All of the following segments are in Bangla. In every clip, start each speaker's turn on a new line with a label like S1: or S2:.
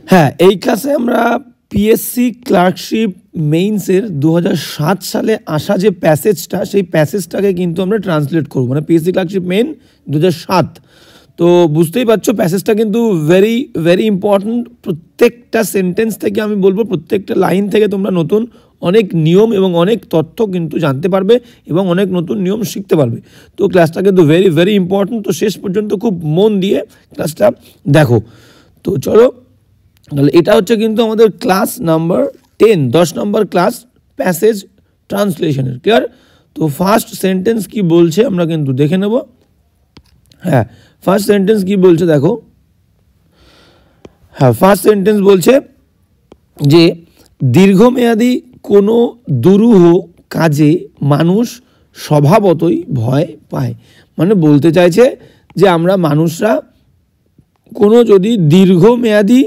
S1: হ্যাঁ, এই ক্লাসে আমরা পিএসসি ক্লার্কশিপ মেইনসের 2007 সালে আসা যে প্যাসেজটা, সেই প্যাসেজটাকে কিন্তু আমরা ট্রান্সলেট করব, মানে পিএসসি ক্লার্কশিপ মেইন 2007। তো বুঝতেই পারছো প্যাসেজটা কিন্তু ভেরি ভেরি ইম্পর্ট্যান্ট। প্রত্যেকটা সেন্টেন্স থেকে আমি বলবো, প্রত্যেকটা লাইন থেকে তোমরা নতুন অনেক নিয়ম এবং অনেক তথ্য কিন্তু জানতে পারবে এবং অনেক নতুন নিয়ম শিখতে পারবে। তো ক্লাসটা কিন্তু ভেরি ভেরি ইম্পর্ট্যান্ট। তো শেষ পর্যন্ত খুব মন দিয়ে ক্লাসটা দেখো। তো চলো, তাহলে এটা হচ্ছে কিন্তু আমাদের ক্লাস নাম্বার 10, 10 নম্বর ক্লাস প্যাসেজ ট্রান্সলেশনের। ক্লিয়ার? তো ফার্স্ট সেন্টেন্স কি বলছে আমরা কিন্তু দেখে নেব। হ্যাঁ, ফার্স্ট সেন্টেন্স কি বলছে দেখো। হ্যাঁ, ফার্স্ট সেন্টেন্স বলছে যে দীর্ঘমেয়াদী কোনো দুরূহ কাজে মানুষ স্বভাবতই ভয় পায়। মানে বলতে চাইছে যে আমরা মানুষরা কোনো যদি দীর্ঘমেয়াদী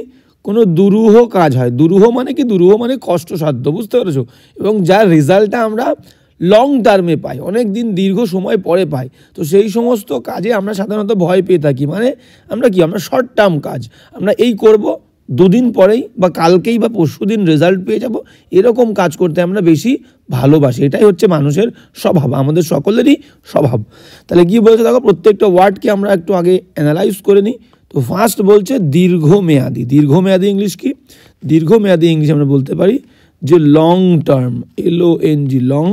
S1: কোনো দুরূহ কাজ হয়, দুরূহ মানে কি, দুরূহ মানে কষ্টসাধ্য, বুঝতে পেরেছো, এবং যার রেজাল্টটা আমরা লং টার্মে পাই, অনেক দিন দীর্ঘ সময় পরে পাই। তো সেই সমস্ত কাজে আমরা সাধারণত ভয় পেয়ে থাকি। মানে আমরা কি, আমরা শর্ট টার্ম কাজ, আমরা এই করব, দুদিন পরেই বা কালকেই বা পরশু দিন রেজাল্ট পেয়ে যাব, এরকম কাজ করতে আমরা বেশি ভালোবাসি। এটাই হচ্ছে মানুষের স্বভাব, আমাদের সকলেরই স্বভাব। তাহলে কি বলছে দেখো, প্রত্যেকটা ওয়ার্ডকে আমরা একটু আগে অ্যানালাইজ করে নিই। তো ফার্স্ট বলছে দীর্ঘমেয়াদী। দীর্ঘমেয়াদী ইংলিশ কি? দীর্ঘমেয়াদী ইংলিশ আমরা বলতে পারি যে long term, LONG, long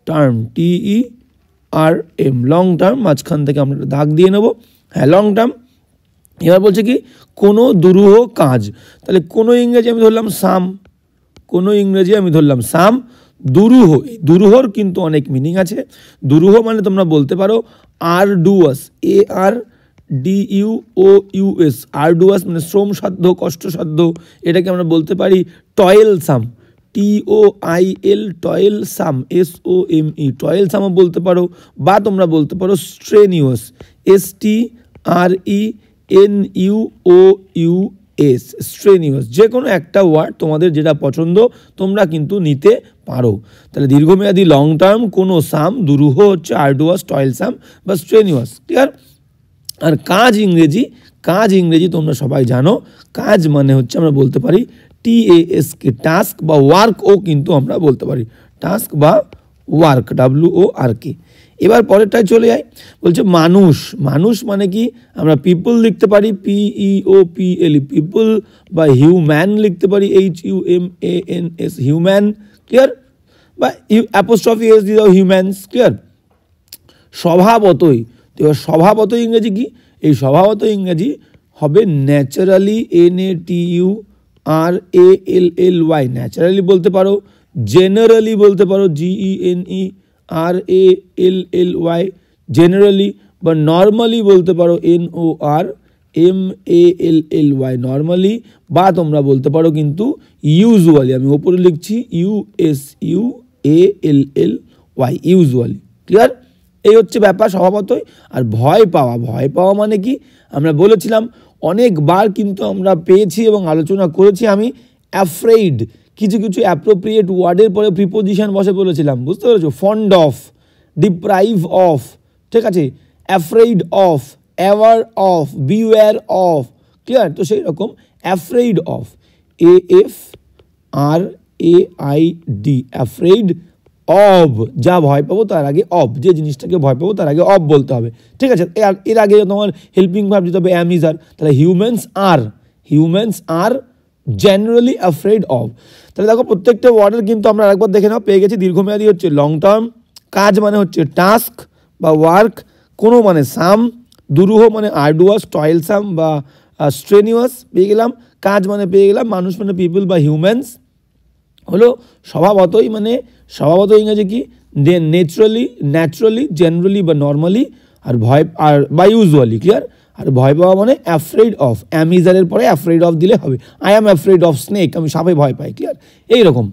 S1: term, TERM, long term. মাঝখান থেকে আমরা দাগ দিয়ে নেব। হ্যাঁ, লং টার্ম। এবার বলছে কি, কোনো দুরূহ কাজ। তাহলে কোনো ইংরেজি আমি ধরলাম সাম, কোনো ইংরেজি আমি ধরলাম সাম। দুরূহ, এই দুরূহর কিন্তু অনেক মিনিং আছে। দুরূহ মানে তোমরা বলতে পারো আরডুয়াস, ARDUOUS, আরডুয়াস মানে শ্রমসাধ্য, কষ্টসাধ্য। এটাকে আমরা বলতে পারি টয়েলসাম, TOIL, টয়েলসাম, SOME, টয়েলসামও বলতে পারো। বা তোমরা বলতে পারো স্ট্রেনিউয়াস, STRENUOUS, স্ট্রেনিউয়াস। যে কোনো একটা ওয়ার্ড তোমাদের যেটা পছন্দ তোমরা কিন্তু নিতে পারো। তাহলে দীর্ঘমেয়াদী লং টার্ম, কোনো সাম, দুরূহ হচ্ছে আরডুয়াস, টয়েলসাম বা স্ট্রেনিউয়াস। ক্লিয়ার? আর কাজ ইংরেজি, কাজ ইংরেজি তোমরা সবাই জানো। কাজ মানে হচ্ছে আমরা বলতে পারি TASK, টাস্ক বা ওয়ার্কও কিন্তু আমরা বলতে পারি, টাস্ক বা ওয়ার্ক, WORK। এবার পরেরটায় চলে যাই। বলছে মানুষ। মানুষ মানে কি, আমরা পিপল লিখতে পারি, PEOPLE, পিপল, বা হিউম্যান লিখতে পারি, HUMANS, হিউম্যান। ক্লিয়ার? বা অ্যাপোস্ট্রফি S দিয়ে দাও, হিউম্যানস। ক্লিয়ার? স্বভাবতই। তো এবার স্বভাবত ইংরেজি কি? এই স্বভাবত ইংরেজি হবে ন্যাচারালি, NATURALLY, ন্যাচারালি বলতে পারো, জেনারেলি বলতে পারো, GENERALLY, জেনারেলি, বা নর্মালি বলতে পারো, NORMALLY, নর্মালি। বা তোমরা বলতে পারো কিন্তু ইউজুয়ালি, আমি ওপরে লিখছি USUALLY, ইউজুয়ালি। ক্লিয়ার? এই হচ্ছে ব্যাপার স্বভাবতই। আর ভয় পাওয়া, ভয় পাওয়া মানে কি, আমরা বলেছিলাম অনেকবার কিন্তু আমরা পেয়েছি এবং আলোচনা করেছি আমি, অ্যাফ্রেইড। কিছু কিছু অ্যাপ্রোপ্রিয়েট ওয়ার্ডের পরে প্রিপোজিশন বসে বলেছিলাম, বুঝতে পেরেছো? ফন্ড অফ, ডিপ্রাইভ অফ, ঠিক আছে, afraid of, aware of, beware of. Clear? তো সেই রকম afraid of, AFRAID, afraid of, যা ভয় পাবো তার আগে অব, যে জিনিসটাকে ভয় পাবো তার আগে অব বলতে হবে। ঠিক আছে? এর আগে তোমার হেল্পিং ভার্ব দিতে হবে অ্যাম, ইজ, আর। তাহলে humans are generally afraid of. তাহলে দেখো প্রত্যেকটা ওয়ার্ডের কিন্তু আমরা আরেকবার দেখে নাও, পেয়ে গেছি। দীর্ঘমেয়াদী হচ্ছে লং টার্ম, কাজ মানে হচ্ছে টাস্ক বা ওয়ার্ক, কোনো মানে সাম, দুরূহ মানে আরডুয়াস, টয়েলসাম বা স্ট্রেনিউয়াস পেয়ে গেলাম, কাজ মানে পেয়ে গেলাম, মানুষ মানে পিপল বা হিউম্যানস। হলো স্বভাবতই, মানে স্বভাবত ইংরেজি কি, ন্যাচারালি, জেনারেলি বা নর্মালি, আর ভয় আর বা ইউজুয়ালি। ক্লিয়ার? আর ভয় পাওয়া মানে অ্যাফ্রেড অফ, অ্যামিজারের পরে অ্যাফ্রেড অফ দিলে হবে। I am afraid of snake, আমি সাপে ভয় পাই। ক্লিয়ার? এইরকম।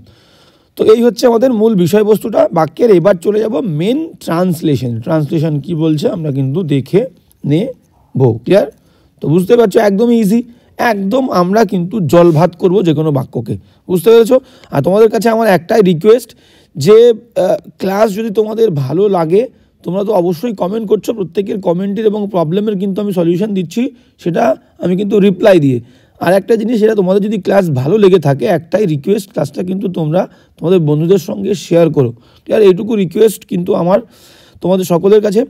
S1: তো এই হচ্ছে আমাদের মূল বিষয়বস্তুটা বাক্যের। এবার চলে যাব মেন ট্রান্সলেশন। ট্রান্সলেশন কি বলছে আমরা কিন্তু দেখে নেব। ক্লিয়ার? তো বুঝতে পারছো, একদমই ইজি, একদম আমরা কিন্তু জল ভাত করবো যে কোনো বাক্যকে, বুঝতে পেরেছো? আর তোমাদের কাছে আমার একটাই রিকোয়েস্ট, যে ক্লাস যদি তোমাদের ভালো লাগে, তোমরা তো অবশ্যই কমেন্ট করছো, প্রত্যেকের কমেন্টের এবং প্রবলেমের কিন্তু আমি সলিউশন দিচ্ছি, সেটা আমি কিন্তু রিপ্লাই দিয়ে। আর একটা জিনিস, সেটা তোমাদের যদি ক্লাস ভালো লেগে থাকে, একটাই রিকোয়েস্ট, ক্লাসটা কিন্তু তোমরা তোমাদের বন্ধুদের সঙ্গে শেয়ার করো। ঠিক আছে, এইটুকু রিকোয়েস্ট কিন্তু আমার তোমাদের সকলের কাছে।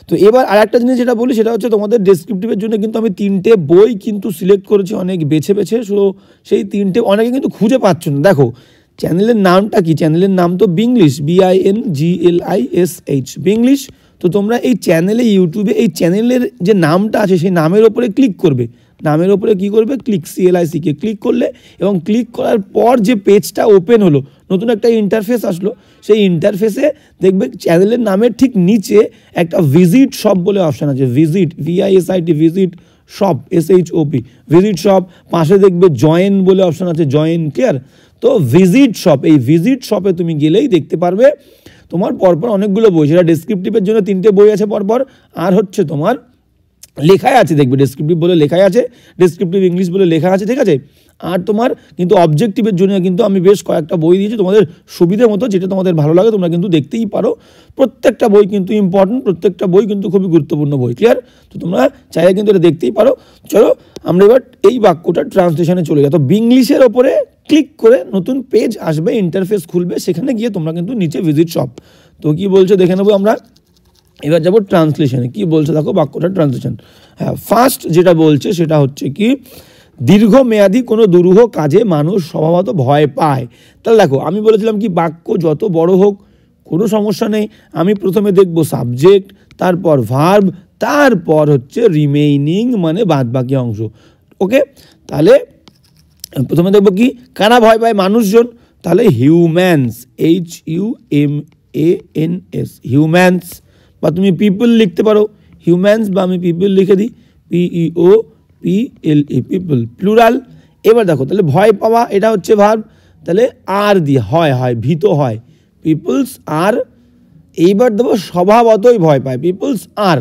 S1: তো এবার আর একটা জিনিস যেটা বলি, সেটা হচ্ছে তোমাদের ডেসক্রিপটিভের জন্য কিন্তু আমি 3টে বই কিন্তু সিলেক্ট করেছি, অনেক বেছে বেছে। সো সেই 3টে অনেকে কিন্তু খুঁজে পাচ্ছ না। দেখো চ্যানেলের নামটা কি, চ্যানেলের নাম তো বিংলিশ, BINGLISH, বিংলিশ। তো তোমরা এই চ্যানেলে, ইউটিউবে এই চ্যানেলের যে নামটা আছে সেই নামের ওপরে ক্লিক করবে, নামের ওপরে কী করবে, CLICকে ক্লিক করলে, এবং ক্লিক করার পর যে পেজটা ওপেন হলো, নতুন একটা ইন্টারফেস আসলো, সেই ইন্টারফেসে দেখবে চ্যানেলের নামের ঠিক নিচে একটা ভিজিট শপ বলে অপশান আছে, visit, VISIT, visit shop, SHOP, visit shop. পাশে দেখবে জয়েন বলে অপশান আছে, জয়েন, ক্লিয়ার? তো ভিজিট শপ, এই ভিজিট শপে তুমি গেলেই দেখতে পারবে তোমার পরপর অনেকগুলো বই, সেটা ডেসক্রিপটিভের জন্য 3টে বই আছে পরপর, আর হচ্ছে তোমার লেখাই আছে, দেখবে ডেসক্রিপটিভ বলে লেখাই আছে, ডেসক্রিপটিভ ইংলিশ বলে লেখা আছে, ঠিক আছে? আর তোমার কিন্তু অবজেক্টিভের জন্য কিন্তু আমি বেশ কয়েকটা বই দিয়েছি তোমাদের সুবিধে মতো, যেটা তোমাদের ভালো লাগে তোমরা কিন্তু দেখতেই পারো। প্রত্যেকটা বই কিন্তু ইম্পর্টেন্ট, প্রত্যেকটা বই কিন্তু খুবই গুরুত্বপূর্ণ বই, ক্লিয়ার? তো তোমরা চাইলে কিন্তু এটা দেখতেই পারো। চলো আমরা এবার এই বাক্যটা ট্রান্সলেশনে চলে যাই। তো বিংলিশের ওপরে ক্লিক করে নতুন পেজ আসবে, ইন্টারফেস খুলবে, সেখানে গিয়ে তোমরা কিন্তু নিচে ভিজিট শপ। তো কি বলছে দেখে নেবো আমরা। এবার যাবো ট্রান্সলেশনে, কি বলছে দেখো বাক্যটা ট্রান্সলেশন। হ্যাঁ, ফার্স্ট যেটা বলছে সেটা হচ্ছে কি, দীর্ঘমেয়াদী কোনো দুরূহ কাজে মানুষ স্বভাবত ভয় পায়। তাহলে দেখো আমি বলেছিলাম কি, বাক্য যত বড় হোক কোনো সমস্যা নেই, আমি প্রথমে দেখবো সাবজেক্ট, তারপর ভার্ব, তারপর হচ্ছে রিমেইনিং মানে বাদ বাকি অংশ। ওকে, তাহলে প্রথমে দেখবো কি, কারা ভয় পায়, মানুষজন। তাহলে হিউম্যানস, HUMANS, হিউম্যানস। বা তুমি পিপল লিখতে পারো, হিউম্যানস, বা আমি পিপল লিখে দিই, PEOPLE, পিপল, প্লুরাল। এবার দেখো তাহলে ভয় পাওয়া, এটা হচ্ছে ভার্ব, তাহলে আর দিয়ে হয়, ভীত হয়, পিপলস আর। এইবার দেবো স্বভাবতই ভয় পায়, পিপলস আর।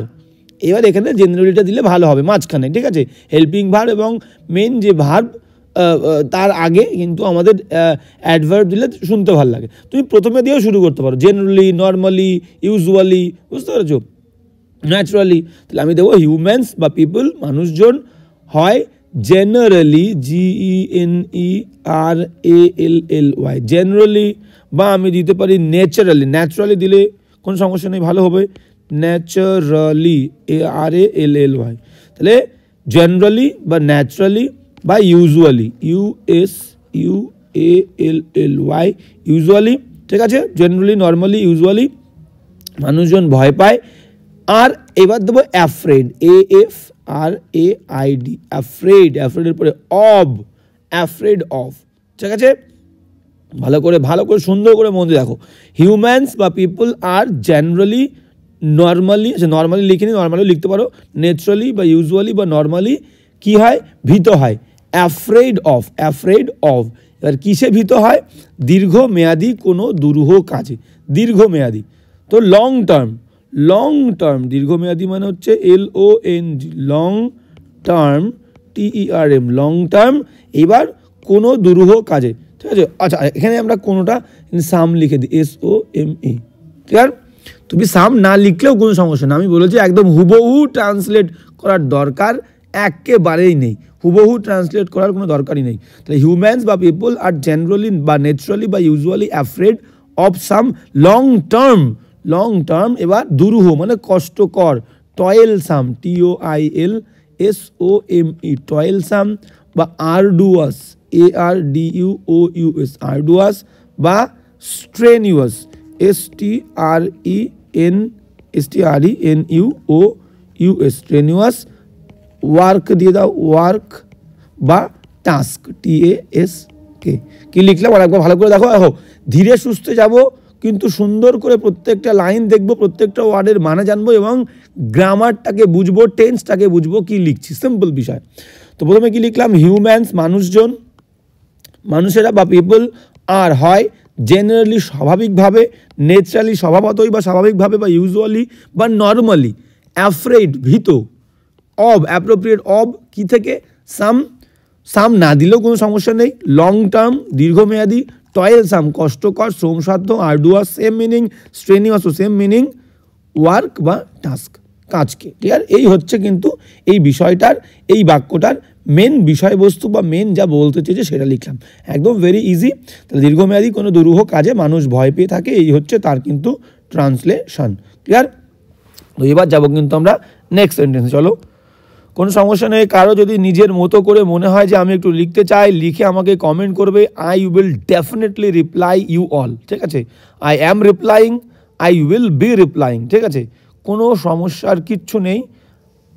S1: এবার এখানে জেনারেলিটা দিলে ভালো হবে মাঝখানে, ঠিক আছে? হেল্পিং ভার্ব এবং মেন যে ভার্ব তার আগে কিন্তু আমাদের অ্যাডভার্ব দিলে শুনতে ভালো লাগে। তুমি প্রথমে দিয়েও শুরু করতে পারো, জেনারেলি, নর্মালি, ইউজুয়ালি, বুঝতে পেরেছো, ন্যাচারালি। তাহলে আমি দেবো হিউম্যানস বা পিপল, মানুষজন হয় জেনারেলি, GENERALLY, জেনারেলি। বা আমি দিতে পারি ন্যাচারালি, ন্যাচারালি দিলে কোনো সমস্যা নেই, ভালো হবে, ন্যাচারালি, ARALLY। তাহলে জেনারেলি বা ন্যাচারালি বা ইউজুয়ালি, USUALLY, ইউজুয়ালি, ঠিক আছে? জেনারেলি, নর্মালি, ইউজুয়ালি, মানুষজন ভয় পায়। আর এবার দেবো অ্যাফ্রেড, AFRAID, অ্যাফ্রেড, অ্যাফ্রেডের পরে অব, অ্যাফ্রেড অফ, ঠিক আছে? ভালো করে সুন্দর করে মন দিয়ে দেখো। হিউম্যানস বা পিপল আর জেনারেলি, নর্মালি, আচ্ছা নর্মালি লিখিনি, নর্মালি লিখতে পারো, ন্যাচারালি বা ইউজুয়ালি বা নর্মালি কি হয়, ভীত হয়, অ্যাফ্রেড অফ, অ্যাফ্রেড অফ। এবার কিসে ভীত হয়, দীর্ঘমেয়াদী কোনো দুরূহ কাজে, দীর্ঘমেয়াদী। তো লং টার্ম, লং টার্ম, দীর্ঘমেয়াদী মানে হচ্ছে LONG, long term, TERM, long term. এবার কোনো দুরূহ কাজে, ঠিক আছে? আচ্ছা এখানে আমরা কোনোটা সাম লিখে দিই, SOME, ক্লিয়ার? তুমি সাম না লিখলেও কোনো সমস্যা না, আমি বলেছি একদম হুবহু ট্রান্সলেট করার দরকার একেবারেই নেই, হুবহু ট্রান্সলেট করার কোনো দরকারই নেই। তাহলে হিউম্যানস বা পিপল আর জেনারেলি বা ন্যাচারালি বা usually afraid of some long term, long term. এবার দুরূহ মানে কষ্টকর, টয়েলসাম, TOILSOME, টয়েলসাম। বা আরডুয়াস, ARDUOUS, আরডুয়াস। বা স্ট্রেনিউয়াস, STRENUOUS, স্ট্রেনিউয়াস। ওয়ার্ক দিয়ে দাও, ওয়ার্ক। বা টাস্ক, TASK। কি লিখলাম আরেকবার ভালো করে দেখো। দেখো ধীরে সুস্থে যাব, কিন্তু সুন্দর করে প্রত্যেকটা লাইন দেখবো, প্রত্যেকটা ওয়ার্ডের মানে জানবো এবং গ্রামারটাকে বুঝবো, টেন্সটাকে বুঝবো কি লিখছি, সিম্পল বিষয়। তো প্রথমে কি লিখলাম, হিউম্যানস মানুষজন, মানুষেরা বা পিপল আর হয় জেনারেলি স্বাভাবিকভাবে, ন্যাচারালি স্বভাবতই বা স্বাভাবিকভাবে, বা ইউজুয়ালি বা নর্মালি, অ্যাফ্রেড ভীত, অব অ্যাপ্রোপ্রিয়েট অব কি থেকে, সাম, সাম না দিলেও কোনো সমস্যা নেই, লং টার্ম দীর্ঘমেয়াদী, টয়েলসাম কষ্টকর শ্রমসাধ্য, আরডুয়াস সেম মিনিং, স্ট্রেনিয়াসও সেম মিনিং, ওয়ার্ক বা টাস্ক কাজকে, ক্লিয়ার? এই হচ্ছে কিন্তু এই বিষয়টার, এই বাক্যটার মেন বিষয়বস্তু বা মেন যা বলতে চেয়েছে সেটা লিখলাম, একদম ভেরি ইজি। তাহলে দীর্ঘমেয়াদী কোনো দুরূহ কাজে মানুষ ভয় পেয়ে থাকে, এই হচ্ছে তার কিন্তু ট্রান্সলেশন। ক্লিয়ার? তো এবার যাবো কিন্তু আমরা নেক্সট সেন্টেন্সে। চলো, কোনো সমস্যা নেই, কারো যদি নিজের মতো করে মনে হয় যে আমি একটু লিখতে চাই, লিখে আমাকে কমেন্ট করবে, I will definitely reply you all. ঠিক আছে, I am replying, I will be replying. ঠিক আছে, কোনো সমস্যার কিচ্ছু নেই,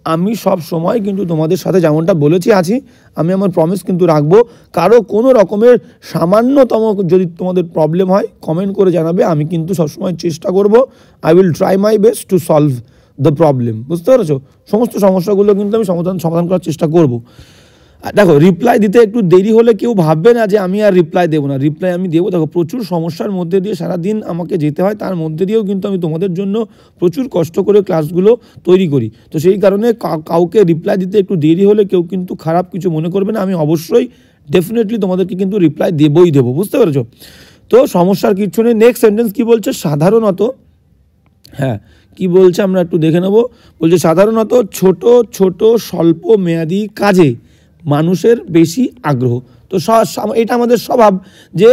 S1: আমি সব সময় কিন্তু তোমাদের সাথে যেমনটা বলেছি আছি, আমি আমার প্রমিস কিন্তু রাখবো। কারো কোনো রকমের সামান্যতম যদি তোমাদের প্রবলেম হয় কমেন্ট করে জানাবে, আমি কিন্তু সবসময় চেষ্টা করব, I will try my best to solve the problem. বুঝতে পেরেছো? সমস্ত সমস্যাগুলো কিন্তু আমি সমাধান করার চেষ্টা করব। দেখো, রিপ্লাই দিতে একটু দেরি হলে কেউ ভাববে না যে আমি আর রিপ্লাই দেবো না, রিপ্লাই আমি দেবো। দেখো, প্রচুর সমস্যার মধ্যে দিয়ে সারাদিন আমাকে যেতে হয়, তার মধ্যে দিয়েও কিন্তু আমি তোমাদের জন্য প্রচুর কষ্ট করে ক্লাসগুলো তৈরি করি। তো সেই কারণে কাউকে রিপ্লাই দিতে একটু দেরি হলে কেউ কিন্তু খারাপ কিছু মনে করবে না, আমি অবশ্যই ডেফিনেটলি তোমাদেরকে কিন্তু রিপ্লাই দেবই দেবো। বুঝতে পেরেছো? তো সমস্যার কিছু নেই। নেক্সট সেন্টেন্স কি বলছে? সাধারণত, হ্যাঁ কি বলছে আমরা একটু দেখে নেব। বলছে সাধারণত ছোট ছোট স্বল্প মেয়াদী কাজে মানুষের বেশি আগ্রহ। তো এটা আমাদের স্বভাব যে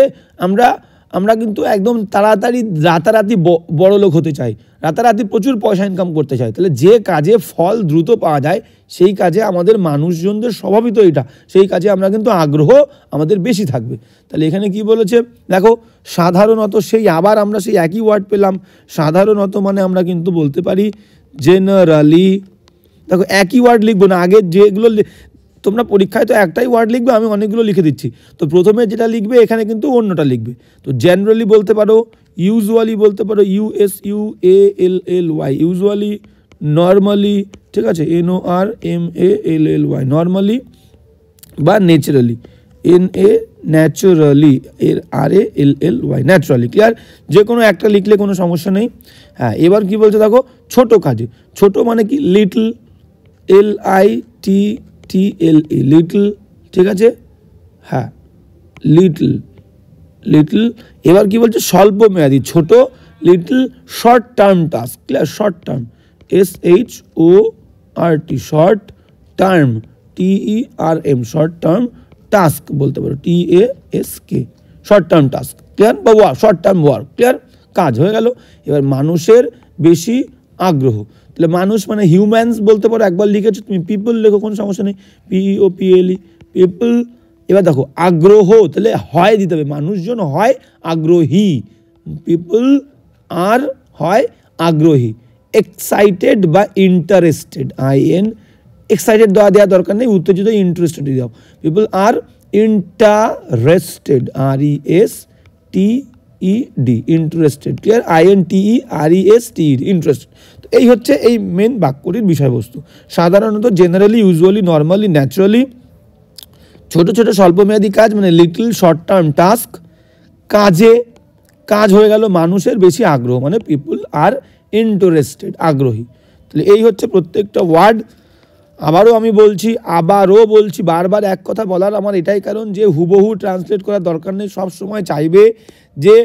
S1: আমরা কিন্তু একদম তাড়াতাড়ি রাতারাতি বড় লোক হতে চাই, রাতারাতি প্রচুর পয়সা ইনকাম করতে চাই। তাহলে যে কাজে ফল দ্রুত পাওয়া যায় সেই কাজে আমাদের মানুষজনদের স্বভাবই তো এটা, সেই কাজে আমরা কিন্তু আগ্রহ আমাদের বেশি থাকবে। তাহলে এখানে কি বলেছে দেখো, সাধারণত, সেই আবার আমরা সেই একই ওয়ার্ড পেলাম। সাধারণত মানে আমরা কিন্তু বলতে পারি জেনারেলি। দেখো, একই ওয়ার্ড লিখবো না, আগে যেগুলো তোমরা পরীক্ষায় তো একটাই ওয়ার্ড লিখবে, আমি অনেকগুলো লিখে দিচ্ছি। তো প্রথমে যেটা লিখবে এখানে কিন্তু অন্যটা লিখবে। তো জেনারেলি বলতে পারো, ইউজুয়ালি বলতে পারো, USUALLY, ইউজুয়ালি, নর্মালি, ঠিক আছে, NORMALLY, নর্মালি, বা naturally, naturally, RALLY, naturally. Clear? যে কোনো একটা লিখলে কোনো সমস্যা নেই। হ্যাঁ, এবার কি বলছে দেখো, ছোট কাজে। ছোট মানে কি? Little, LITTLE, little. ঠিক আছে, হ্যাঁ, লিটল। এবার কি বলছে? স্বল্প মেয়াদী, ছোট, little, short term task. Clear? Short term, SHORT, short term, TERM, short term task বলতে পারো, TASK, short term task. Clear? বা শর্ট টার্ম ওয়ার্ক। ক্লিয়ার? কাজ হয়ে গেল। এবার মানুষের বেশি আগ্রহ, তাহলে মানুষ মানে হিউম্যানস বলতে পারো। একবার লিখেছো তুমি, পিপল লেখো, কোনো সমস্যা নেই, PEOPLE, পিপল। এবার দেখো আগ্রহ, তাহলে হয় দিতে হবে, মানুষজন হয় আগ্রহী, পিপল আর হয় আগ্রহী। এক্সাইটেড বা ইন্টারেস্টেড, এক্সাইটেড দেওয়া দরকার নেই, উত্তেজিত, ইন্টারেস্টেড দাও। People are interested, RESTED, interested. Clear? INTERESTED, interested. তো এই হচ্ছে এই মেন বাক্যটির বিষয়বস্তু। সাধারণত, জেনারেলি, ইউজুয়ালি, নর্মালি, ন্যাচারালি। ছোট ছোট স্বল্পমেয়াদী কাজ মানে লিটল, শর্ট টার্ম টাস্ক। কাজ হয়ে গেল, মানুষের বেশি আগ্রহ মানে পিপল আর ইন্টারেস্টেড, আগ্রহী। তাহলে এই হচ্ছে প্রত্যেকটা ওয়ার্ড। আবারও বলছি, বারবার এক কথা বলার আমার এটাই কারণ যে হুবহু ট্রান্সলেট করার দরকার নেই। সবসময় চাইবে যে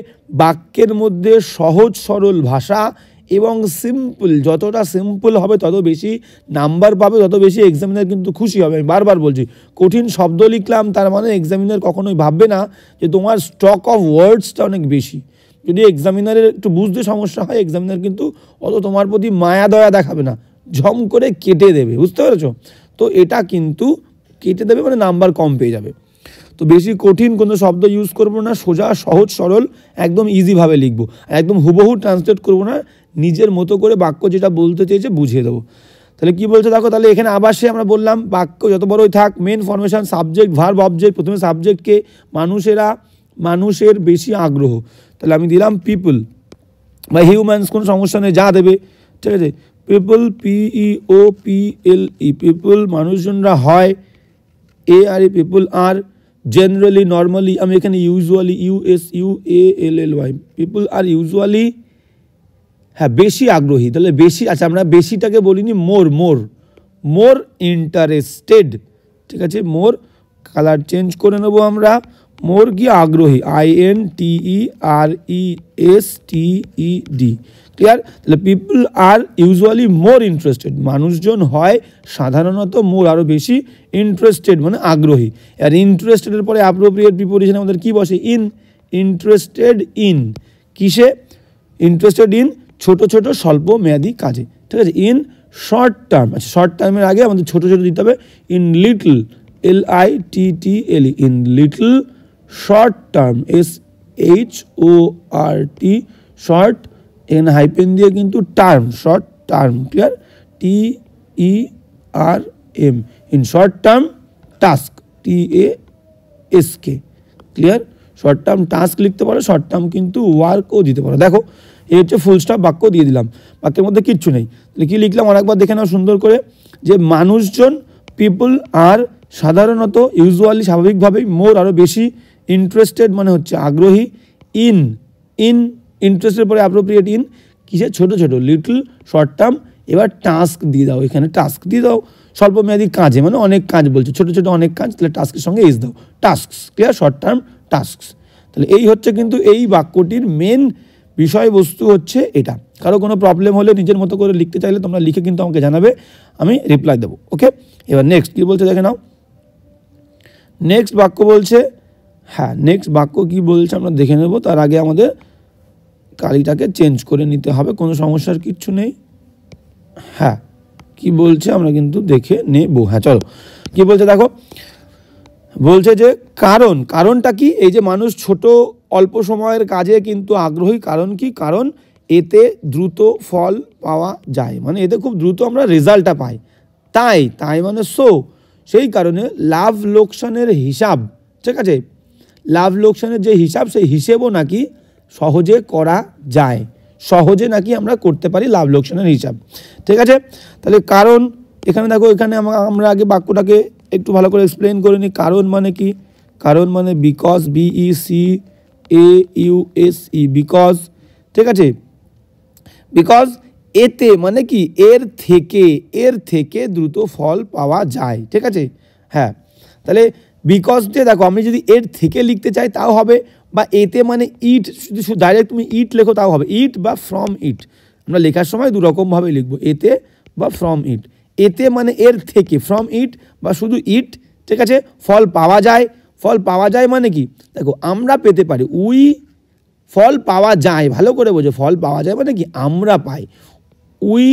S1: বাক্যের মধ্যে সহজ সরল ভাষা এবং সিম্পল, যতটা সিম্পল হবে তত বেশি নাম্বার পাবে, তত বেশি এক্সামিনার কিন্তু খুশি হবে। আমি বারবার বলছি, কঠিন শব্দ লিখলাম তার মানে এক্সামিনার কখনোই ভাববে না যে তোমার স্টক অফ ওয়ার্ডসটা অনেক বেশি। যদি এক্সামিনারের একটু বুঝতে সমস্যা হয়, এক্সামিনার কিন্তু অত তোমার প্রতি মায়া দয়া দেখাবে না, ঝম করে কেটে দেবে। বুঝতে পেরেছো? তো এটা কিন্তু কেটে দেবে মানে নাম্বার কম পেয়ে যাবে। তো বেশি কঠিন কোনো শব্দ ইউজ করবো না, সোজা সহজ সরল একদম ইজিভাবে লিখবো, একদম হুবহু ট্রান্সলেট করবো না, নিজের মতো করে বাক্য যেটা বলতে চেয়েছে বুঝিয়ে দেবো। তাহলে কি বলছে দেখো, তাহলে এখানে আবার সে আমরা বললাম বাক্য যত বড়ই থাক, main formation, subject, verb, object. প্রথমে সাবজেক্টকে, মানুষের বেশি আগ্রহ, তাহলে আমি দিলাম পিপল বা হিউম্যানস, কোনো সমস্যা নেই, যা দেবে। ঠিক আছে, পিপল, PEOPLE, পিপল, মানুষজনরা হয়, ARE, people are. Generally, normally, আমি এখানে usually, USUALLY, people are usually, হ্যাঁ, বেশি আগ্রহী। তাহলে বেশি, আচ্ছা আমরা বেশিটাকে বলিনি, মোর ইন্টারেস্টেড। ঠিক আছে, মোর, কালার চেঞ্জ করে নেবো আমরা, মোর কি আগ্রহী, INTERESTED, ক্লিয়ার। তাহলে people are usually more interested, মানুষজন হয় সাধারণত মোর আরও বেশি, ইন্টারেস্টেড মানে আগ্রহী। আর ইন্টারেস্টেডের পরে অ্যাপ্রোপ্রিয়েট প্রিপোজিশন আমাদের কি বসে, ইন, ইন্টারেস্টেড ইন, কিসে, ইন্টারেস্টেড ইন ছোট ছোট স্বল্প মেয়াদি কাজে, ঠিক আছে। ইন শর্ট টার্ম, আচ্ছা শর্ট টার্মের আগে আমাদের ছোট ছোট দিতে হবে, in little, LITTLE, in little short term, SHORT, short, N hyphen দিয়ে কিন্তু term, short term, clear, TERM, in short term task, TASK, clear. Short term task লিখতে পারো, শর্ট টার্ম কিন্তু ওয়ার্কও দিতে পারো। দেখো এই হচ্ছে ফুল স্টপ বাক্য দিয়ে দিলাম, বাক্যের মধ্যে কিচ্ছু নেই। তাহলে কী লিখলাম আরেকবার দেখে নাও সুন্দর করে, যে মানুষজন, পিপল আর সাধারণত, ইউজুয়ালি স্বাভাবিকভাবেই, মোর আরও বেশি, ইন্টারেস্টেড মানে হচ্ছে আগ্রহী, ইন, ইন্টারেস্টের পরে অ্যাপ্রোপ্রিয়েট ইন কিসে, ছোট ছোট, লিটল শর্ট টার্ম। এবার টাস্ক দিয়ে দাও, এখানে টাস্ক দিয়ে দাও স্বল্পমেয়াদী কাজে, মানে অনেক কাজ বলছে, ছোট ছোট অনেক কাজ, তাহলে টাস্কের সঙ্গে এস দাও, tasks, clear, short term tasks. তাহলে এই হচ্ছে কিন্তু এই বাক্যটির মেন বিষয়বস্তু হচ্ছে এটা। কারো কোনো প্রবলেম হলে নিজের মতো করে লিখতে চাইলে তোমরা লিখে কিন্তু আমাকে জানাবে, আমি রিপ্লাই দেবো, ওকে। এবার নেক্সট কী বলছে দেখে নাও, নেক্সট বাক্য বলছে, হ্যাঁ নেক্সট বাক্য কি বলছে আমরা দেখে নেব, তার আগে আমাদের কালিটাকে চেঞ্জ করে নিতে হবে, কোনো সমস্যার কিচ্ছু নেই। হ্যাঁ কি বলছে আমরা কিন্তু দেখে নেব, হ্যাঁ চলো কি বলছে দেখো, বলছে যে কারণটা কি, এই যে মানুষ ছোট অল্প সময়ের কাজে কিন্তু আগ্রহী, কারণ কি, কারণ এতে দ্রুত ফল পাওয়া যায়, মানে এতে খুব দ্রুত আমরা রেজাল্টটা পাই, তাই মানে সেই কারণে লাভ লোকসানের হিসাব, ঠিক আছে, লাভ লোকসানের যে হিসাব, সেই হিসেবও নাকি সহজে করা যায়, সহজে নাকি আমরা করতে পারি লাভ লোকসানের হিসাব, ঠিক আছে। তাহলে কারণ এখানে দেখো, এখানে আমরা আগে বাক্যটাকে একটু ভালো করে এক্সপ্লেন করে নিই। কারণ মানে কি, কারণ মানে বিকজ, BECAUSE, বিকজ, ঠিক আছে। বিকজ এতে মানে কি, এর থেকে দ্রুত ফল পাওয়া যায়, ঠিক আছে। হ্যাঁ তাহলে বিকজ দিয়ে দেখো, আমি যদি এর থেকে লিখতে চাই তাও হবে, বা এতে মানে ইট, শুধু ডাইরেক্ট তুমি ইট লেখো তাও হবে, ইট বা ফ্রম ইট, আমরা লেখার সময় দুরকমভাবে লিখবো, এতে বা ফ্রম ইট। এতে মানে এর থেকে, ফ্রম ইট বা শুধু ইট, ঠিক আছে। ফল পাওয়া যায় মানে কি, দেখো আমরা পেতে পারি, ফল পাওয়া যায়, ভালো করে বোঝো, ফল পাওয়া যায় মানে কি আমরা পাই, উই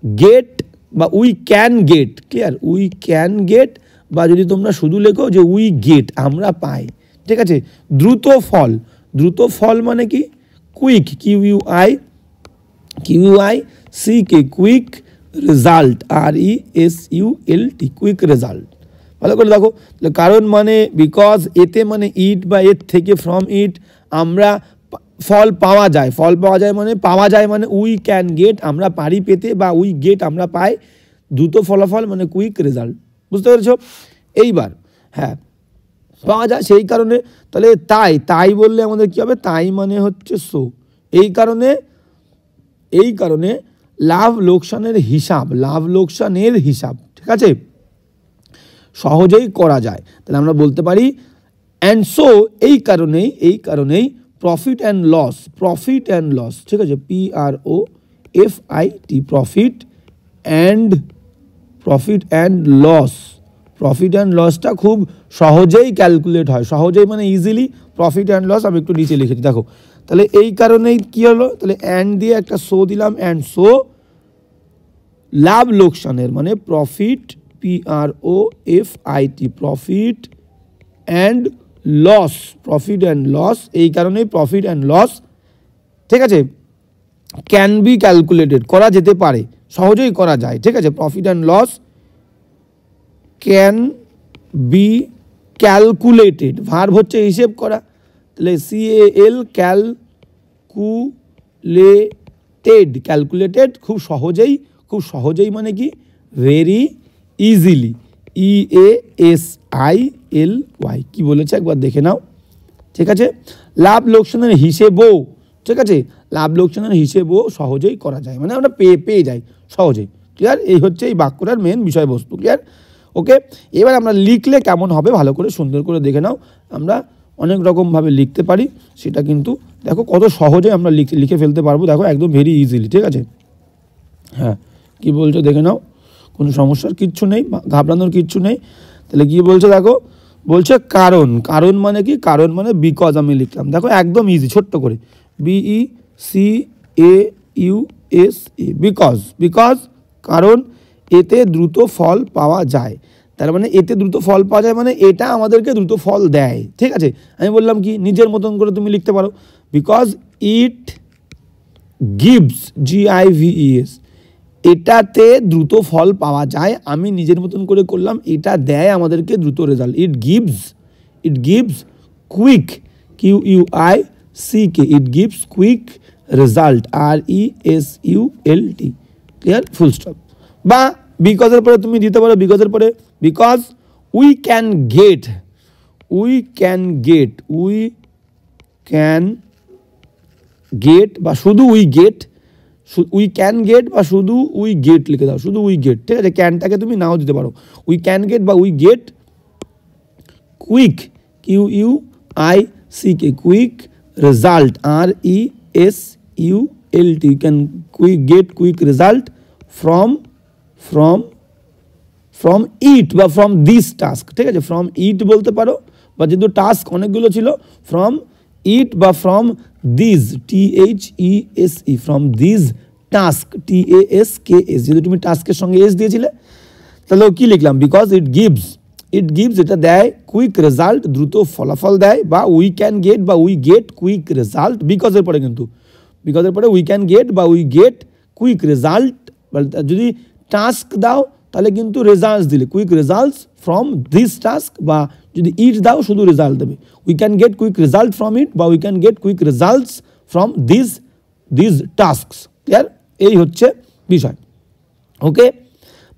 S1: গেট বা we can gate, clear, we can get, বা যদি তোমরা শুধু লেখো যে উই গেট, আমরা পাই, ঠিক আছে। দ্রুত ফল মানে কি, quick, QUICK, quick, result, RESULT, quick result, ভালো করে দেখো। কারণ মানে বিকজ, এতে মানে ইট বা এর থেকে, ফ্রম ইট আমরা ফল পাওয়া যায় মানে উই ক্যান গেট, আমরা পারি পেতে, বা উই গেট আমরা পাই, দ্রুত ফলাফল মানে কুইক রেজাল্ট, বুঝতে পেরেছ। এইবার হ্যাঁ পাওয়া যায়, সেই কারণে, তাহলে তাই বললে আমাদের কি হবে, তাই মানে হচ্ছে এই কারণে লাভ লোকসানের হিসাব, ঠিক আছে, সহজেই করা যায়। তাহলে আমরা বলতে পারি অ্যান্ড সো, এই কারণেই প্রফিট অ্যান্ড লস, ঠিক আছে, PROFIT, প্রফিট অ্যান্ড লসটা খুব সহজেই ক্যালকুলেট হয়, সহজেই মানে ইজিলি, প্রফিট অ্যান্ড লস আমি একটু নিচে লিখেছি দেখো। তাহলে এই কারণেই কি হলো, তাহলে অ্যান্ড দিয়ে একটা সো দিলাম, অ্যান্ড সো লাভ লোকসানের মানে profit, PROFIT, profit and loss, এই কারণেই প্রফিট অ্যান্ড লস, ঠিক আছে, ক্যান বি ক্যালকুলেটেড, করা যেতে পারে, সহজেই করা যায়, ঠিক আছে। Profit and loss can be calculated, verb হচ্ছে হিসেব করা, তাহলে CAL, ক্যালকুলেটেড, খুব সহজেই মানে কি, ভেরি ইজিলি, EASILY, কি বলেছে একবার দেখে নাও, ঠিক আছে। লাভ লোকসানের হিসেবও, ঠিক আছে, লাভ লোকসানের হিসেবও সহজেই করা যায়, মানে আমরা পেয়ে যাই সহজেই, ক্লিয়ার। এই হচ্ছে এই বাক্যটার মেন বিষয়বস্তু, ক্লিয়ার, ওকে। এবার আমরা লিখলে কেমন হবে ভালো করে সুন্দর করে দেখে নাও, আমরা অনেক রকমভাবে লিখতে পারি, সেটা কিন্তু দেখো কত সহজে আমরা লিখে ফেলতে পারবো, দেখো একদম ভেরি ইজিলি। ঠিক আছে, হ্যাঁ কী বলছো দেখে নাও, কোনো সমস্যার কিচ্ছু নেই, ঘাবড়ানোর কিচ্ছু নেই। তাহলে কী বলছে দেখো, বলছে কারণ, কারণ মানে কি, কারণ মানে বিকজ আমি লিখলাম, দেখো একদম ইজি, ছোট্ট করে BECAUSE, বিকজ, বিকজ কারণ এতে দ্রুত ফল পাওয়া যায়। তার মানে এতে দ্রুত ফল পাওয়া যায় মানে এটা আমাদেরকে দ্রুত ফল দেয়। ঠিক আছে, আমি বললাম কি, নিজের মতন করে তুমি লিখতে পারো, বিকজ ইট গিভস, GIVES, এটাতে দ্রুত ফল পাওয়া যায়। আমি নিজের মতন করে করলাম, এটা দেয় আমাদেরকে দ্রুত result. It gives quick, QUICK, it gives quick result, RESULT, clear, full stop. বা বিকজের পরে তুমি দিতে পারো, বিকজের পরে বিকজ উই ক্যান গেট, বা শুধু we get, we can get বা শুধু উই গেট লিখে দাও, শুধু উই গেট। ঠিক আছে, ক্যানটাকে তুমি নাও দিতে পারো, উই ক্যান গেট বা we get quick, QUICK, quick result, RESULT, you can get quick result from it বা ফ্রম দিস টাস্ক। ঠিক আছে, ফ্রম ইট বলতে পারো, বা যেহেতু টাস্ক অনেকগুলো ছিল, ফ্রম ইট বা from this, THESE, from this task, TASKS, যেহেতু তুমি টাস্কের সঙ্গে এস দিয়েছিলে, তাহলে কি লিখলাম, বিকজ ইট গিভস, এটা দেয় কুইক রেজাল্ট, দ্রুত ফলাফল দেয়। বা উই ক্যান গেট বা উই গেট কুইক রেজাল্ট, বিকজের পরে কিন্তু, বিকজের পরে উই ক্যান গেট বা উই গেট কুইক রেজাল্ট। যদি টাস্ক দাও তাহলে কিন্তু রেজাল্টস দিলে, quick results from this task, বা যদি ইট দাও শুধু রেজাল্ট দেবে, we can get quick result from it বা we can get quick results from this tasks. Clear, এই হচ্ছে বিষয়। ওকে,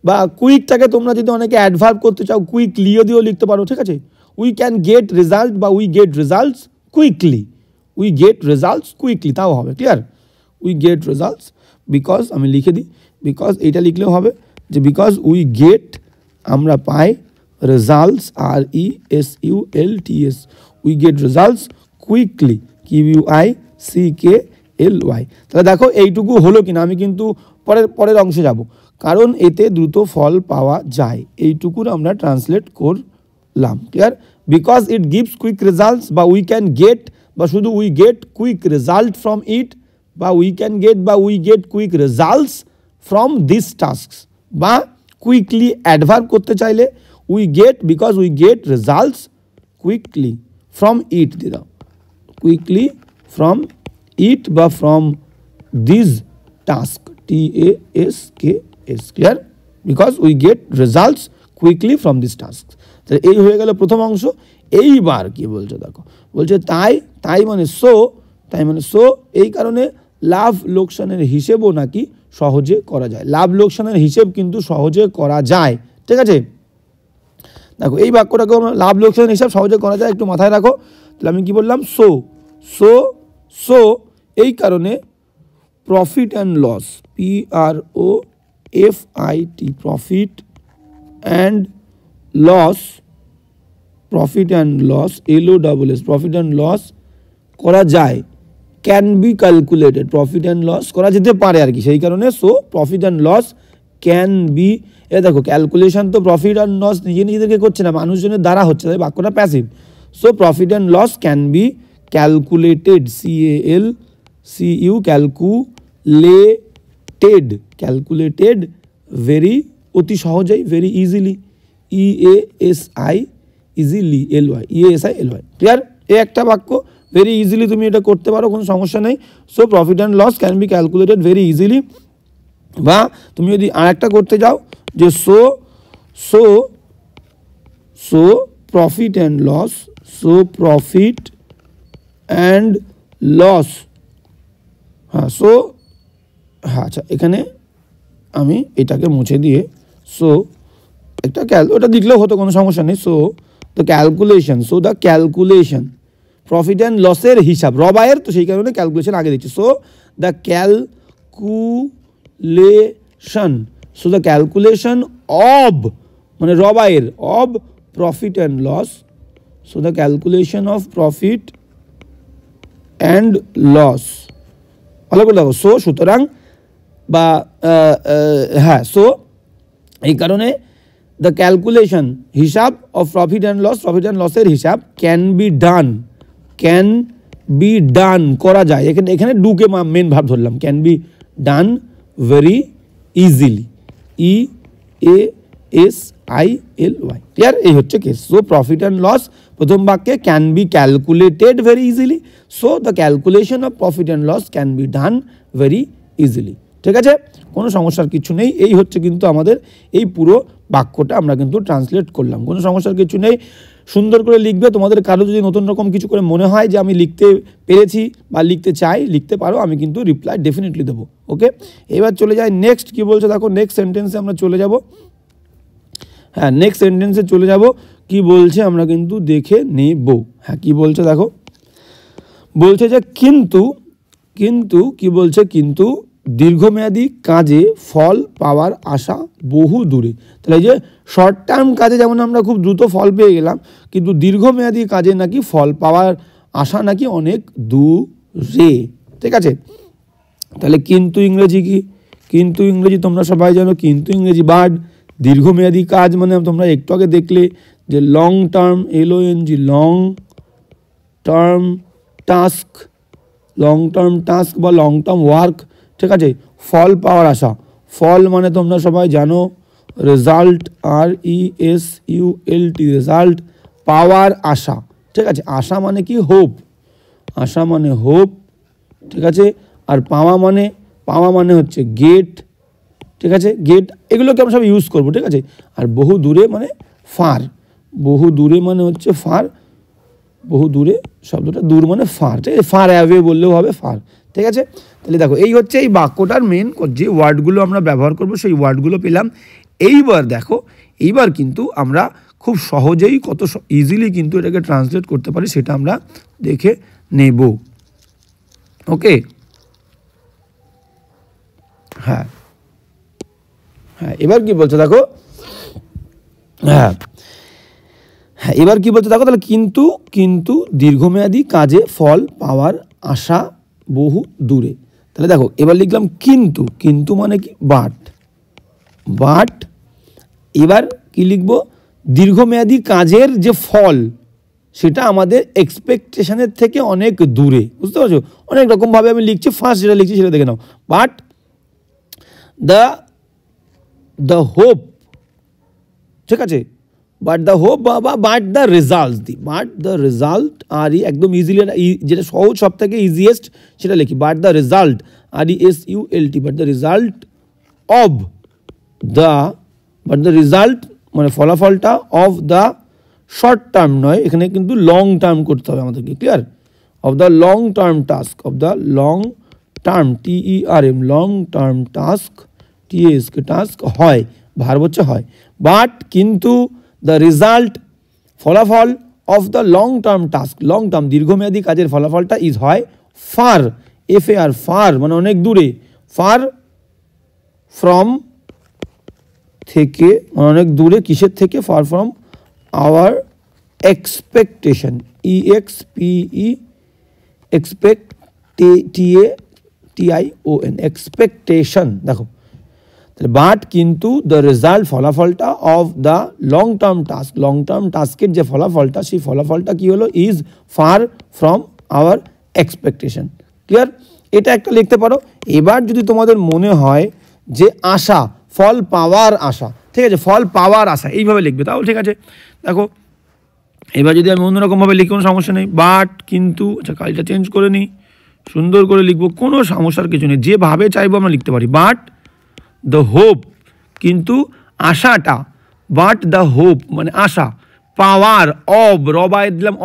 S1: বা কুইকটাকে তোমরা যদি অনেকে অ্যাডভার্ব করতে চাও, কুইকলিও দিয়েও লিখতে পারো। ঠিক আছে, উই ক্যান গেট রেজাল্ট বা we get results quickly, we get results quickly, তাও হবে। Clear, we get results, because আমি লিখে দিই, বিকজ এটা লিখলেও হবে যে বিকজ উই গেট, আমরা পাই, results, RESULTS, we get results quickly, QUICKLY। তাহলে দেখো এইটুকু হলো কিনা, আমি কিন্তু পরের অংশে যাব, কারণ এতে দ্রুত ফল পাওয়া যায়, এইটুকুর আমরা ট্রান্সলেট করলাম। Clear, because it gives quick results বা উই ক্যান গেট বা শুধু we get quick result from it, বা উই ক্যান গেট বা we get quick results from this tasks. বা কুইকলি অ্যাডভার্ব করতে চাইলে we get, because we get results quickly from it দিয়ে দাও, কুইকলি ফ্রম ইট বা from this task, TASKS। Clear, because we get results quickly from this task. তাহলে এই হয়ে গেল প্রথম অংশ। এইবার কি বলছে দেখো, বলছে তাই মানে সো, এই কারণে লাভ লোকসানের হিসেবও নাকি সহজে করা যায়। লাভ লোকসানের হিসেব কিন্তু সহজে করা যায়। ঠিক আছে, দেখো এই বাক্যটাকে আমরা লাভ লোকসানের হিসাব সহজে করা যায়, একটু মাথায় রাখো। তাহলে আমি কি বললাম, সো এই কারণে profit and loss, PROFIT, profit and loss, LOSS, profit and loss করা যায়, can be calculated, profit and loss করা যেতে পারে আর কি, সেই কারণে so profit and loss can be. এ দেখো ক্যালকুলেশন তো প্রফিট অ্যান্ড লস নিজেদেরকে করছে না, মানুষজনের দ্বারা হচ্ছে, তাই বাক্যটা passive. So profit and loss can be calculated, CALCU, calculated very, অতি সহজেই, very easily, EASI, easily, EASI. Clear, এ একটা বাক্য, ভেরি ইজিলি তুমি এটা করতে পারো, কোনো সমস্যা নেই। So profit and loss can be calculated very easily. বা তুমি যদি আরেকটা করতে যাও যে সো প্রফিট অ্যান্ড লস, হ্যাঁ আচ্ছা, এখানে আমি এটাকে মুছে দিয়ে একটা ওটা দিলেও হতো, কোনো সমস্যা নেই। দ্য ক্যালকুলেশন, প্রফিট অ্যান্ড লসের হিসাব, রবায়ের তো সেই কারণে ক্যালকুলেশন আগে দিচ্ছি। দ্য ক্যালকুলেশন অব, মানে রবায়ের, of profit and loss, so the calculation of profit and loss, ভালো করে দেখো। সো সুতরাং বা হ্যাঁ, সো এই কারণে দ্য ক্যালকুলেশন হিসাব অফ প্রফিট অ্যান্ড লসের হিসাব ক্যান বি ডান করা যায়। এখানে ডুকে মেন ভাব ধরলাম, can be done very easily, EASILY, clear? এই হচ্ছে case. So profit and loss প্রথম বাক্যে can be calculated very easily, so the calculation of profit and loss can be done very easily. ঠিক আছে, কোনো সমস্যার কিছু নেই। এই হচ্ছে কিন্তু আমাদের এই পুরো বাক্যটা আমরা কিন্তু ট্রান্সলেট করলাম, কোনো সমস্যার কিছু নেই। সুন্দর করে লিখবে। তোমাদের কারো যদি নতুন রকম কিছু করে মনে হয় যে আমি লিখতে পেরেছি বা লিখতে চাই, লিখতে পারো, আমি কিন্তু রিপ্লাই ডেফিনেটলি দেবো। ওকে, এবার চলে যাই নেক্সট। কি বলছে দেখো, নেক্সট সেন্টেন্সে আমরা চলে যাব। হ্যাঁ, নেক্সট সেন্টেন্সে চলে যাব। কি বলছে আমরা কিন্তু দেখে নেব। হ্যাঁ, কি বলছে দেখো, বলছে যে কিন্তু কি বলছে, কিন্তু দীর্ঘমেয়াদী কাজে ফল পাওয়ার আশা বহু দূরে। তাহলে এই যে শর্ট টার্ম কাজে যেমন আমরা খুব দ্রুত ফল পেয়ে গেলাম, কিন্তু দীর্ঘমেয়াদী কাজে নাকি ফল পাওয়ার আশা নাকি অনেক দূরে। ঠিক আছে, তাহলে কিন্তু ইংরেজি কি? কিন্তু ইংরেজি তোমরা সবাই জানো, কিন্তু ইংরেজি বার্ড। দীর্ঘমেয়াদী কাজ মানে তোমরা একটু আগে দেখলে যে long term, LONG, long term task, long term task বা লং টার্ম ওয়ার্ক। ঠিক আছে, ফল পাওয়ার আশা, ফল মানে তোমরা সবাই জানো রেজাল্ট, RESULT, রেজাল্ট। পাওয়ার আশা, ঠিক আছে, আশা মানে কি? হোপ, আশা মানে হোপ। ঠিক আছে, আর পাওয়া মানে হচ্ছে গেট। ঠিক আছে, গেট, এগুলোকে আমরা সব ইউজ করবো। ঠিক আছে, আর বহু দূরে মানে ফার, বহু দূরে মানে হচ্ছে ফার, বহু দূরে শব্দটা দূর মানে ফার। ঠিক আছে, ফার অ্যাওয়ে বললেও হবে, ফার। ঠিক আছে, তাহলে দেখো এই হচ্ছে এই বাক্যটার মেন যে ওয়ার্ডগুলো আমরা ব্যবহার করব, সেই ওয়ার্ডগুলো পেলাম। এইবার দেখো, এইবার কিন্তু আমরা খুব সহজেই কত ইজিলি কিন্তু এটাকে ট্রান্সলেট করতে পারি সেটা আমরা দেখে নেব। ওকে, হ্যাঁ হ্যাঁ, এবার কি বলছে দেখো, হ্যাঁ হ্যাঁ, এবার কি বলছে দেখো, তাহলে কিন্তু দীর্ঘমেয়াদী কাজে ফল পাওয়ার আশা বহু দূরে। তাহলে দেখো এবার লিখলাম কিন্তু মানে কি? বাট। এবার কি লিখবো? দীর্ঘমেয়াদী কাজের যে ফল সেটা আমাদের এক্সপেকটেশনের থেকে অনেক দূরে। বুঝতে পারছো? অনেক রকমভাবে আমি লিখছি, ফার্স্ট যেটা লিখছি সেটা দেখে নাও। বাট দ্য হোপ, ঠিক আছে, but the hope but the result আর একদম ইজিলি, যেটা সহজ সব থেকে ইজিয়েস্ট সেটা লিখি। But the result, RESULT, but the result of but the result মানে ফলাফলটা অফ দ্য শর্ট টার্ম নয়, এখানে কিন্তু লং টার্ম করতে হবে আমাদেরকে, clear? Of the long term task, of the long term, TERM, long term task, TASK, task হয়, ভার্ব হচ্ছে হয়। বাট কিন্তু দ্য রেজাল্ট ফলাফল of the long term task, long term দীর্ঘমেয়াদী কাজের ফলাফলটা ইজ হয় ফার, FAR, ফার মানে অনেক দূরে, ফার ফ্রম থেকে মানে অনেক দূরে, কিসের থেকে? Fur from our expectation, EXPE, TATION, expectation. দেখো তাহলে বাট কিন্তু দ্য রেজাল্ট ফলাফলটা of the long term task, long term টাস্কের যে ফলাফলটা, সেই ফলাফলটা কি হলো? Is far from our expectation. Clear? এটা একটা লিখতে পারো। এবার যদি তোমাদের মনে হয় যে আশা, ফল পাওয়ার আশা, ঠিক আছে, ফল পাওয়ার আশা এইভাবে লিখবে, তাও ঠিক আছে। দেখো এবার যদি আমি অন্যরকমভাবে লিখি কোনো সমস্যা নেই। বাট কিন্তু, আচ্ছা কালটা চেঞ্জ করে নিই, সুন্দর করে লিখবো, কোনো সমস্যার কিছু নেই, যেভাবে চাইবো আমরা লিখতে পারি। বাট দ্য হোপ, কিন্তু আশাটা, বাট দ্য হোপ মানে আশা, পাওয়ার অব, রবায় দিলাম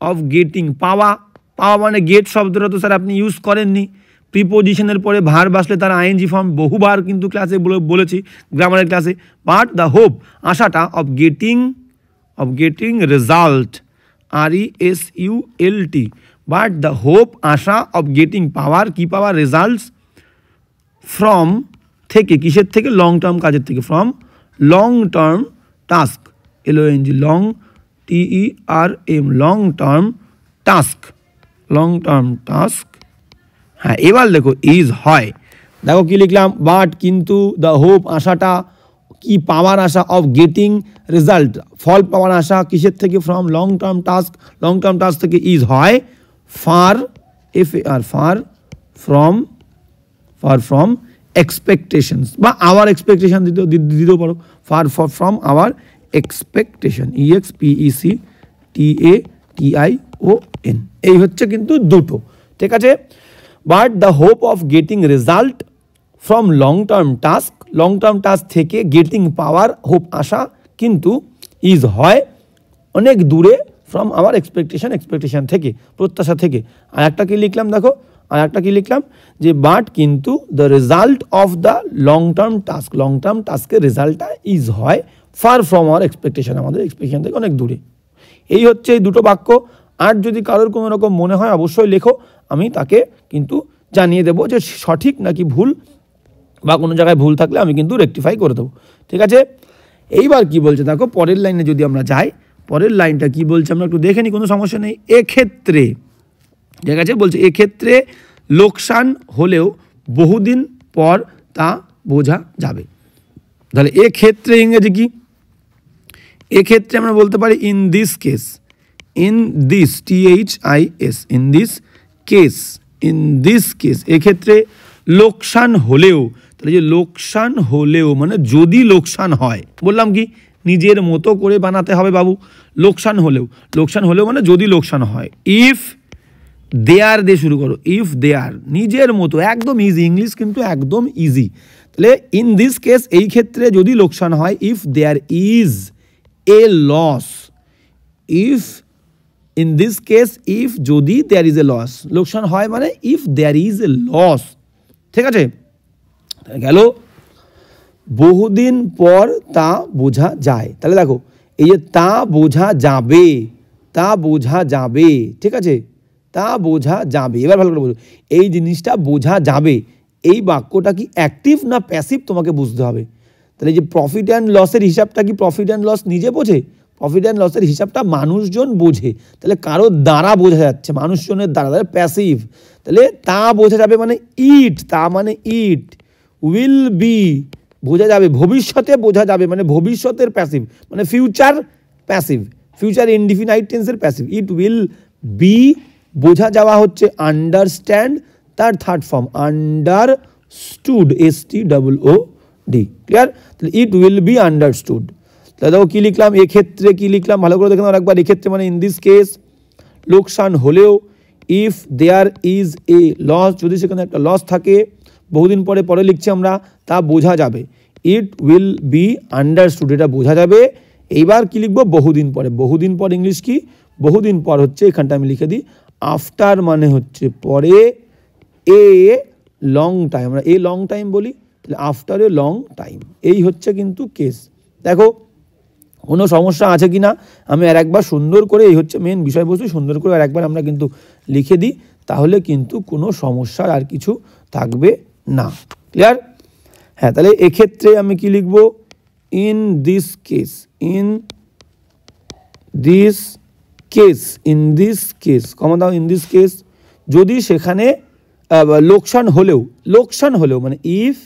S1: অব গেটিং, পাওয়া মানে গেট শব্দটা তো স্যার আপনি ইউজ করেননি, প্রিপোজিশনের পরে ভার্ব আসলে তার ING ফর্ম বহুবার কিন্তু ক্লাসে বলেছি, গ্রামারের ক্লাসে। বাট দ্য হোপ আশাটা of getting result, RESULT, but the hope আশা অব গেটিং পাওয়ার, কি পাওয়ার? রেজাল্টস ফ্রম থেকে, কিসের থেকে? লং টার্ম কাজের থেকে, from long term task, LONG, long TERM, long term task, long term task. হ্যাঁ, এবার দেখো ইজ হয়, দেখো কি লিখলাম, বাট কিন্তু, দ্য হোপ আশাটা, কি পাওয়ার আশা, অফ গেটিং রেজাল্ট ফল পাওয়ার আশা, কিসের থেকে, from long term task, long term task থেকে ইজ হয়, far FAR far from expectations, বা আওয়ার এক্সপেকটেশন দিতেও পারো, far from our expectation, EXPECTATION, এই হচ্ছে কিন্তু দুটো, ঠিক আছে। But the hope of getting result from long term task, long term task থেকে গেটিং পাওয়ার হোপ আশা কিন্তু ইজ হয় অনেক দূরে, ফ্রম আওয়ার এক্সপেকটেশন থেকে, প্রত্যাশা থেকে। আর একটা কি লিখলাম দেখো, আর একটা কি লিখলাম, যে বাট কিন্তু the result of the long term task, long term টাস্কের রেজাল্টটা ইজ হয় ফার ফ্রম আওয়ার এক্সপেকটেশন, আমাদের এক্সপেকটেশন থেকে অনেক দূরে। এই হচ্ছে এই দুটো বাক্য। আর যদি কারোর কোনো রকম মনে হয় অবশ্যই লেখো, আমি তাকে কিন্তু জানিয়ে দেবো যে সঠিক নাকি ভুল, বা কোনো জায়গায় ভুল থাকলে আমি কিন্তু রেকটিফাই করে দেবো, ঠিক আছে। এইবার কি বলছে দেখো, পরের লাইনে যদি আমরা যাই, পরের লাইনটা কি বলছে আমরা একটু দেখে নিই, কোনো সমস্যা নেই। এক্ষেত্রে, ঠিক আছে, বলছে এক্ষেত্রে লোকসান হলেও বহুদিন পর তা বোঝা যাবে। তাহলে এক্ষেত্রে ইংরেজি কি, এক্ষেত্রে আমরা বলতে পারি in this case, in this THIS, in this case, in this case, এক্ষেত্রে লোকসান হলেও, তাহলে যে লোকসান হলেও মানে যদি লোকসান হয়, বললাম কি নিজের মতো করে বানাতে হবে বাবু, লোকসান হলেও, লোকসান হলেও মানে যদি লোকসান হয়, ইফ দেয়ার দিয়ে শুরু করো, ইফ দেয়ার, নিজের মতো, একদম ইজি, ইংলিশ কিন্তু একদম ইজি। তাহলে ইন দিস কেস, এই ক্ষেত্রে যদি লোকসান হয়, if there is a loss, if in this case, if যদি দেয়ার ইজ এ লস, লোকসান হয় মানে if there is a loss, ঠিক আছে। গেল বহুদিন পর তা বোঝা যায়, তাহলে দেখো এই যে তা বোঝা যাবে, তা বোঝা যাবে, ঠিক আছে, তা বোঝা যাবে। এবার ভালো করে বলো, এই জিনিসটা বোঝা যাবে, এই বাক্যটা কি অ্যাক্টিভ না প্যাসিভ তোমাকে বুঝতে হবে। তাহলে যে প্রফিট অ্যান্ড লসের হিসাবটা কি প্রফিট অ্যান্ড লস নিজে বোঝে, প্রফিট অ্যান্ড লসের হিসাবটা মানুষজন বোঝে, তাহলে কারো দ্বারা বোঝা যাচ্ছে, মানুষজনের দ্বারা, তাহলে প্যাসিভ। তাহলে তা বোঝা যাবে মানে ইট, তা মানে ইট, উইল বি বোঝা যাবে, ভবিষ্যতে বোঝা যাবে মানে ভবিষ্যতের প্যাসিভ, মানে ফিউচার প্যাসিভ, ফিউচার ইনডিফিনাইট টেন্সের প্যাসিভ। ইট উইল বি বোঝা যাওয়া হচ্ছে আন্ডারস্ট্যান্ড, তার third form understood, STOOD, clear. তাহলে ইট উইল বি আন্ডারস্টুড। তাহলে দেখো কী লিখলাম, এক্ষেত্রে কী লিখলাম, ভালো করে দেখে নাও একবার। এক্ষেত্রে মানে ইন দিস কেস, লোকসান হলেও, if there is a loss, যদি সেখানে একটা লস থাকে, বহুদিন পরে, পরে লিখছি আমরা, তা বোঝা যাবে, ইট উইল বি আন্ডারস্টুড, এটা বোঝা যাবে। এইবার কি লিখবো, বহুদিন পরে, বহুদিন পর ইংলিশ কি, বহুদিন পর হচ্ছে, এখানটা আমি লিখে দিই আফটার, মানে হচ্ছে পরে, এ লং টাইম, আমরা এ লং টাইম বলি, তাহলে আফটার এ লং টাইম, এই হচ্ছে কিন্তু কেস। দেখো কোনো সমস্যা আছে কি না আমি আর একবার সুন্দর করে, এই হচ্ছে মেন বিষয়বস্তু, সুন্দর করে আর একবার আমরা কিন্তু লিখে দিই, তাহলে কিন্তু কোনো সমস্যার আর কিছু থাকবে না, ক্লিয়ার। হ্যাঁ, তাহলে এক্ষেত্রে আমি কি লিখব, in this case, in this case, in this case, comma দাও, ইন দিস কেস, যদি সেখানে লোকসান হলেও, লোকসান হলেও মানে if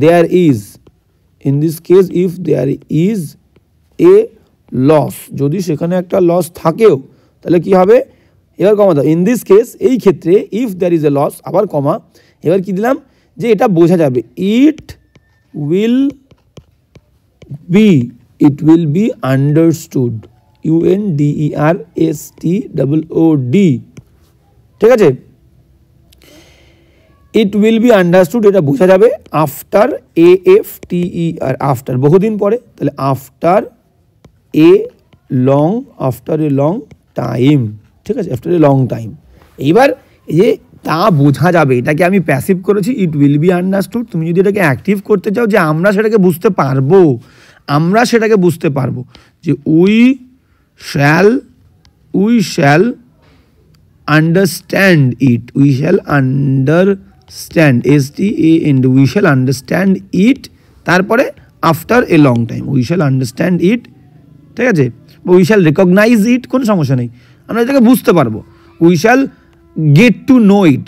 S1: there is, in this case if there is a loss, যদি সেখানে একটা লস থাকেও, তাহলে কি হবে, এবার কমা দাও, ইন দিস কেস, এই ক্ষেত্রে if there is a loss, আবার কমা, এবার কি দিলাম, যে এটা বোঝা যাবে, it will be understood, UNDERSTOOD, ঠিক আছে। ইট উইল বি আন্ডারস্টুড, এটা বোঝা যাবে, আফটার, AFTER, আফটার, বহুদিন পরে, তাহলে after a long, after a long time, ঠিক আছে, আফটার এ লং টাইম। এইবার এই যে তা বোঝা যাবে, এটাকে আমি প্যাসিভ করেছি, ইট উইল বি আন্ডারস্টুড। তুমি যদি এটাকে অ্যাক্টিভ করতে চাও, যে আমরা সেটাকে বুঝতে পারবো, আমরা সেটাকে বুঝতে পারবো, যে we shall understand it, we shall understand, STAND, we shall understand it, তারপরে after a long time, we shall understand it, ঠিক আছে, বা উই শ্যাল রেকগনাইজ ইট, কোনো সমস্যা নেই, আমরা এটাকে বুঝতে পারবো। We shall get to know it,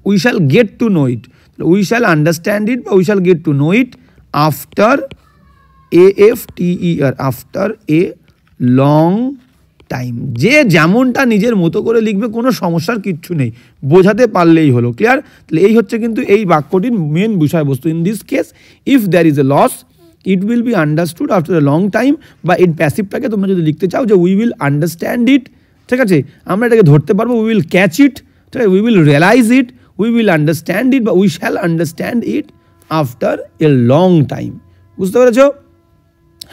S1: we shall get to know it, we shall understand it বা we shall get to know it after AFTER, after a long time. যে যেমনটা নিজের মতো করে লিখবে, কোনো সমস্যার কিচ্ছু নেই, বোঝাতে পারলেই হলো। ক্লিয়ার? তাহলে এই হচ্ছে কিন্তু এই বাক্যটির মেন বিষয়বস্তু। In this case if there is a loss it will be understood after a long time, বা এর প্যাসিভটাকে তোমরা যদি লিখতে চাও যে উই উইল আন্ডারস্ট্যান্ড ইট, ঠিক আছে, আমরা এটাকে ধরতে পারবো, উই উইল ক্যাচ ইট, ঠিক আছে, we will realise it, we will understand it বা we shall understand it after a long time. বুঝতে পেরেছ?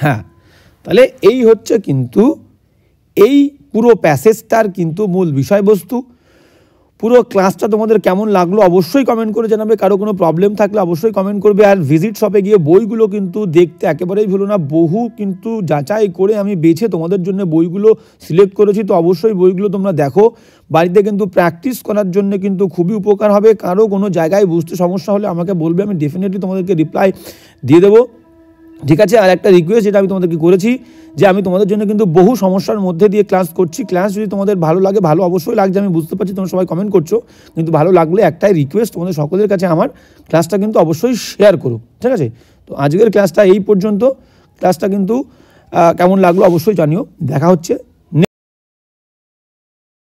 S1: হ্যাঁ, তাহলে এই হচ্ছে কিন্তু এই পুরো প্যাসেজটার কিন্তু মূল বিষয়বস্তু। পুরো ক্লাসটা তোমাদের কেমন লাগলো অবশ্যই কমেন্ট করে জানাবে। কারো কোনো প্রবলেম থাকলে অবশ্যই কমেন্ট করবে। আর ভিজিট শপে গিয়ে বইগুলো কিন্তু দেখতে একেবারেই ভুলো না, বহু কিন্তু যাচাই করে আমি বেছে তোমাদের জন্য বইগুলো সিলেক্ট করেছি, তো অবশ্যই বইগুলো তোমরা দেখো। বাড়িতে কিন্তু প্র্যাকটিস করার জন্য কিন্তু খুবই উপকার হবে। কারো কোনো জায়গায় বুঝতে সমস্যা হলে আমাকে বলবে, আমি ডেফিনেটলি তোমাদেরকে রিপ্লাই দিয়ে দেবো, ঠিক আছে। আর একটা রিকোয়েস্ট যেটা আমি তোমাদেরকে করেছি, যে আমি তোমাদের জন্য কিন্তু বহু সমস্যার মধ্যে দিয়ে ক্লাস করছি। ক্লাস যদি তোমাদের ভালো লাগে, ভালো অবশ্যই লাগছে, আমি বুঝতে পারছি তোমরা সবাই কমেন্ট করছো, কিন্তু ভালো লাগলে একটাই রিকোয়েস্ট তোমাদের সকলের কাছে, আমার ক্লাসটা কিন্তু অবশ্যই শেয়ার করো, ঠিক আছে। তো আজকের ক্লাসটা এই পর্যন্ত। ক্লাসটা কিন্তু কেমন লাগলো অবশ্যই জানিও। দেখা হচ্ছে